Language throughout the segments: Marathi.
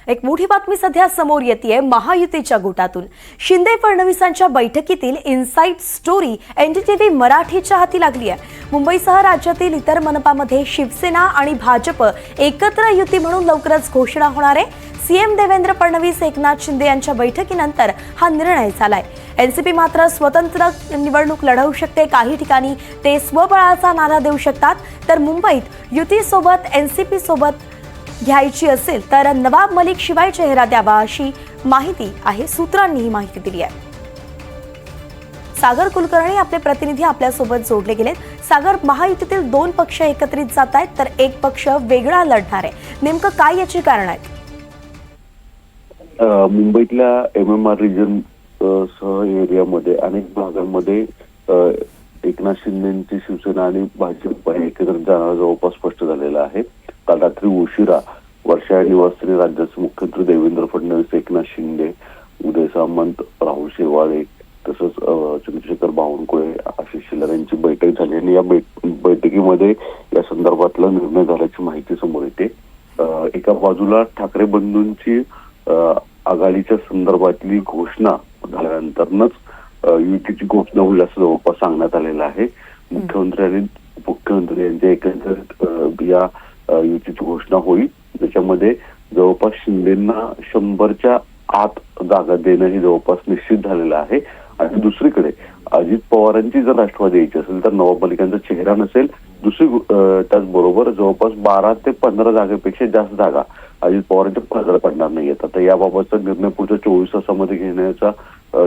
एक मोठी बातमी सध्या समोर येतेय महायुतीच्या गुटातून। शिंदे फडणवीसांच्या बैठकीतील इनसाइड स्टोरी एनडीटीव्ही मराठीच्या हाती लागली आहे। मुंबईसह राज्यातील इतर मनपामध्ये शिवसेना आणि भाजप एकत्र युती म्हणून लवकरच घोषणा होणार आहे। सीएम देवेंद्र फडणवीस एकनाथ शिंदे यांच्या बैठकीनंतर हा निर्णय झालाय। एनसीपी मात्र स्वतंत्र निवडणूक लढवू शकते। काही ठिकाणी ते स्वबळाचा नारा देऊ शकतात, तर मुंबईत युती सोबत एनसीपी सोबत घ्यायची असेल तर नवाब मलिक शिवाय चेहरा द्यावा अशी माहिती आहे। सूत्रांनी ही माहिती दिली आहे। सागर कुलकर्णी आपले प्रतिनिधी आपल्या सोबत जोडले गेलेत। सागर, महायुतीतील दोन पक्ष एकत्रित जात आहेत तर एक पक्ष वेगळा लढणार आहे, नेमकं काय याची कारण आहेत? मुंबईतल्या एमएमआर रिजन सह एरियामध्ये अनेक भागांमध्ये एकनाथ शिंदेची शिवसेना आणि भाजप एकत्र जाणार जवळपास स्पष्ट झालेलं आहे। काल रात्री उशिरा वर्षा निवासस्थानी राज्याचे मुख्यमंत्री देवेंद्र फडणवीस, एकनाथ शिंदे, उदय सामंत, राहुल शेवाळे तसंच चंद्रशेखर बावनकुळे, आशिष शेलार यांची बैठक झाली आणि या बैठकीमध्ये या संदर्भातला निर्णय झाल्याची माहिती समोर येते। एका बाजूला ठाकरे बंधूंची आघाडीच्या संदर्भातली घोषणा झाल्यानंतरच युतीची घोषणा होईल असं जवळपास सांगण्यात आलेलं आहे। मुख्यमंत्री आणि उपमुख्यमंत्री यांच्या एकंदरीत या युतीची घोषणा होईल, ज्याच्यामध्ये जवळपास शिंदेंना 100च्या आत जागा देणं हे जवळपास निश्चित झालेलं आहे। आणि दुसरीकडे अजित पवारांची जर राष्ट्रवादी यायची असेल तर नवाब मलिकांचा चेहरा नसेल। त्याचबरोबर जवळपास 12 ते 15 जागेपेक्षा जास्त जागा अजित पवारांच्या पदराला पडणार नाहीयेत। आता याबाबतचा निर्णय पुढच्या 24 तासामध्ये घेण्याचा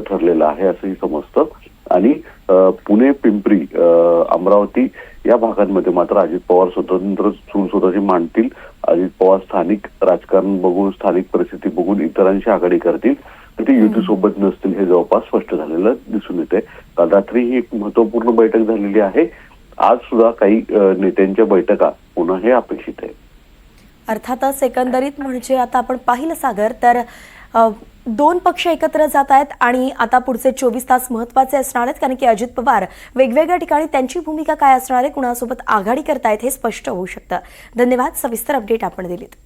ठरलेला आहे असंही समजतं। आणि पुणे, पिंपरी, अमरावती या भागांमध्ये मात्र अजित पवार स्वतंत्र चूल स्वतःची मांडतील। अजित पवार स्थानिक राजकारण बघून, स्थानिक परिस्थिती बघून इतरांशी आघाडी करतील, तर ते युती सोबत नसतील हे जवळपास स्पष्ट झालेलं दिसून येते। काल रात्री ही एक महत्वपूर्ण बैठक झालेली आहे। आज सुद्धा काही नेत्यांच्या बैठका पुन्हा हे अपेक्षित आहे। अर्थातच एकंदरीत म्हणजे आता आपण पाहिलं सागर तर दोन पक्ष एकत्र जात आहेत आणि आता पुढचे 24 तास महत्त्वाचे असणार आहेत, कारण की अजित पवार वेगवेगळ्या ठिकाणी त्यांची भूमिका काय असणार आहे, कुणासोबत आघाडी करतायत हे स्पष्ट होऊ शकतं। धन्यवाद, सविस्तर अपडेट आपण दिलीत।